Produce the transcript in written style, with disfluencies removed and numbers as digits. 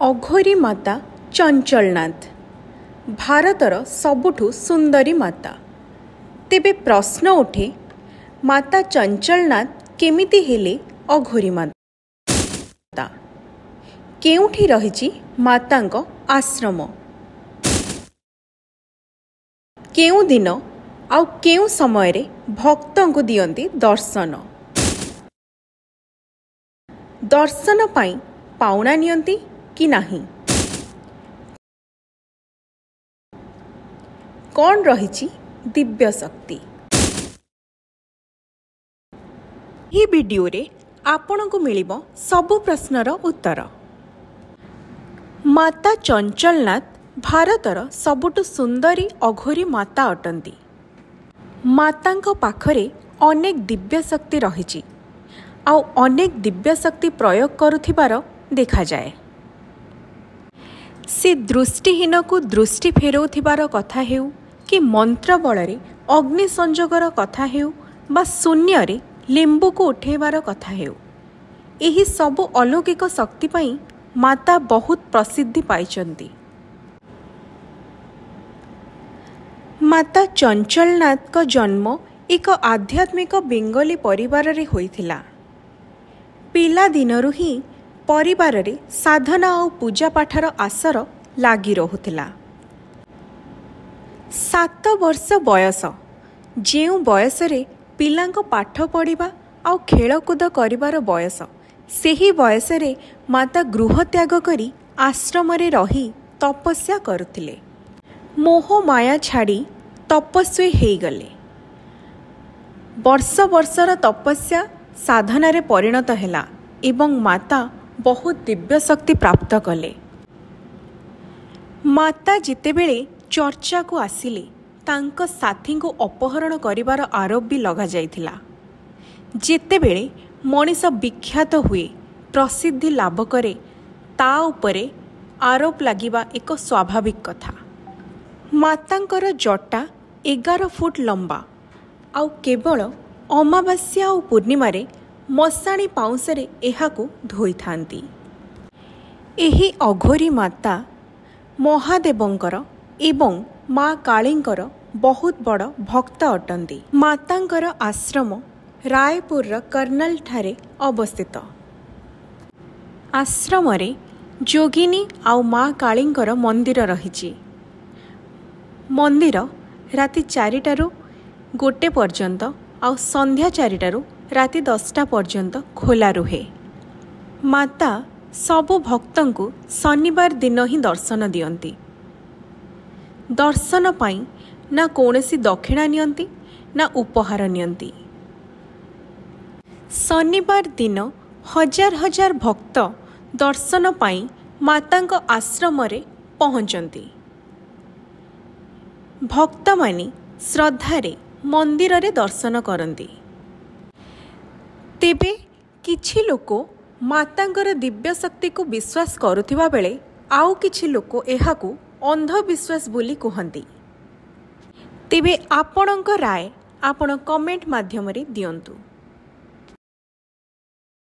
ଅଘୋରୀ ମାତା ଚଞ୍ଚଳନାଥ ଭାରତର ସବୁଠୁ ସୁନ୍ଦରୀ ମାତା। ତେବେ ପ୍ରଶ୍ନ ଉଠେ, ମାତା ଚଞ୍ଚଳନାଥ କେମିତି ହେଲେ ଅଘୋରୀ ମାତା? କେଉଁଠି ରହିଛି ମାତାଙ୍କ ଆଶ୍ରମ? କେଉଁ ଦିନ ଆଉ କେଉଁ ସମୟରେ ଭକ୍ତଙ୍କୁ ଦିଅନ୍ତି ଦର୍ଶନ? ଦର୍ଶନ ପାଇଁ ପାଉଣା ନିଅନ୍ତି କି ନାହିଁ? କ'ଣ ରହିଛି ଦିବ୍ୟ ଶକ୍ତି? ଏହି ଭିଡ଼ିଓରେ ଆପଣଙ୍କୁ ମିଳିବ ସବୁ ପ୍ରଶ୍ନର ଉତ୍ତର। ମାତା ଚଞ୍ଚଳନାଥ ଭାରତର ସବୁଠୁ ସୁନ୍ଦରୀ ଅଘୋରୀ ମାତା ଅଟନ୍ତି। ମାତାଙ୍କ ପାଖରେ ଅନେକ ଦିବ୍ୟ ଶକ୍ତି ରହିଛି ଆଉ ଅନେକ ଦିବ୍ୟ ଶକ୍ତି ପ୍ରୟୋଗ କରୁଥିବାର ଦେଖାଯାଏ। ସେ ଦୃଷ୍ଟିହୀନକୁ ଦୃଷ୍ଟି ଫେରାଉଥିବାର କଥା ହେଉ କି ମନ୍ତ୍ର ବଳରେ ଅଗ୍ନି ସଂଯୋଗର କଥା ହେଉ ବା ଶୂନ୍ୟରେ ଲେମ୍ବୁକୁ ଉଠାଇବାର କଥା ହେଉ, ଏହି ସବୁ ଅଲୌକିକ ଶକ୍ତି ପାଇଁ ମାତା ବହୁତ ପ୍ରସିଦ୍ଧି ପାଇଛନ୍ତି। ମାତା ଚଞ୍ଚଳନାଥଙ୍କ ଜନ୍ମ ଏକ ଆଧ୍ୟାତ୍ମିକ ବେଙ୍ଗଲୀ ପରିବାରରେ ହୋଇଥିଲା। ପିଲାଦିନରୁ ହିଁ ପରିବାରରେ ସାଧନା ଆଉ ପୂଜାପାଠର ଆସର ଲାଗି ରହୁଥିଲା। 7 ବର୍ଷ ବୟସ, ଯେଉଁ ବୟସରେ ପିଲାଙ୍କ ପାଠ ପଢ଼ିବା ଆଉ ଖେଳକୁଦ କରିବାର ବୟସ, ସେହି ବୟସରେ ମାତା ଗୃହତ୍ୟାଗ କରି ଆଶ୍ରମରେ ରହି ତପସ୍ୟା କରୁଥିଲେ। ମୋହ ମାୟା ଛାଡ଼ି ତପସ୍ୱୀ ହୋଇଗଲେ। ବର୍ଷ ବର୍ଷର ତପସ୍ୟା ସାଧନାରେ ପରିଣତ ହେଲା ଏବଂ ମାତା ବହୁତ ଦିବ୍ୟ ଶକ୍ତି ପ୍ରାପ୍ତ କଲେ। ମାତା ଯେତେବେଳେ ଚର୍ଚ୍ଚାକୁ ଆସିଲେ, ତାଙ୍କ ସାଥୀଙ୍କୁ ଅପହରଣ କରିବାର ଆରୋପ ବି ଲଗାଯାଇଥିଲା। ଯେତେବେଳେ ମଣିଷ ବିଖ୍ୟାତ ହୁଏ, ପ୍ରସିଦ୍ଧି ଲାଭ କରେ, ତା ଉପରେ ଆରୋପ ଲାଗିବା ଏକ ସ୍ୱାଭାବିକ କଥା। ମାତାଙ୍କର ଜଟା 11 ଫୁଟ ଲମ୍ବା ଆଉ କେବଳ ଅମାବାସ୍ୟା ଆଉ ପୂର୍ଣ୍ଣିମାରେ ମଶାଣି ପାଉଁଶରେ ଏହାକୁ ଧୋଇଥାନ୍ତି। ଏହି ଅଘୋରୀ ମାତା ମହାଦେବଙ୍କର ଏବଂ ମା କାଳୀଙ୍କର ବହୁତ ବଡ଼ ଭକ୍ତ ଅଟନ୍ତି। ମାତାଙ୍କର ଆଶ୍ରମ ରାୟପୁରର କର୍ଣ୍ଣାଲ ଠାରେ ଅବସ୍ଥିତ। ଆଶ୍ରମରେ ଯୋଗିନୀ ଆଉ ମା କାଳୀଙ୍କର ମନ୍ଦିର ରହିଛି। ମନ୍ଦିର ରାତି 4ଟାରୁ 1 ପର୍ଯ୍ୟନ୍ତ ଆଉ ସନ୍ଧ୍ୟା 4ଟାରୁ ରାତି 10ଟା ପର୍ଯ୍ୟନ୍ତ ଖୋଲା ରୁହେ। ମାତା ସବୁ ଭକ୍ତଙ୍କୁ ଶନିବାର ଦିନ ହିଁ ଦର୍ଶନ ଦିଅନ୍ତି। ଦର୍ଶନ ପାଇଁ ନା କୌଣସି ଦକ୍ଷିଣା ନିଅନ୍ତି ନା ଉପହାର ନିଅନ୍ତି। ଶନିବାର ଦିନ ହଜାର ହଜାର ଭକ୍ତ ଦର୍ଶନ ପାଇଁ ମାତାଙ୍କ ଆଶ୍ରମରେ ପହଞ୍ଚନ୍ତି। ଭକ୍ତମାନେ ଶ୍ରଦ୍ଧାରେ ମନ୍ଦିରରେ ଦର୍ଶନ କରନ୍ତି। ତେବେ କିଛି ଲୋକ ମାତାଙ୍କର ଦିବ୍ୟ ଶକ୍ତିକୁ ବିଶ୍ୱାସ କରୁଥିବା ବେଳେ ଆଉ କିଛି ଲୋକ ଏହାକୁ ଅନ୍ଧବିଶ୍ୱାସ ବୋଲି କୁହନ୍ତି। ତେବେ ଆପଣଙ୍କ ରାୟ ଆପଣ କମେଣ୍ଟ ମାଧ୍ୟମରେ ଦିଅନ୍ତୁ।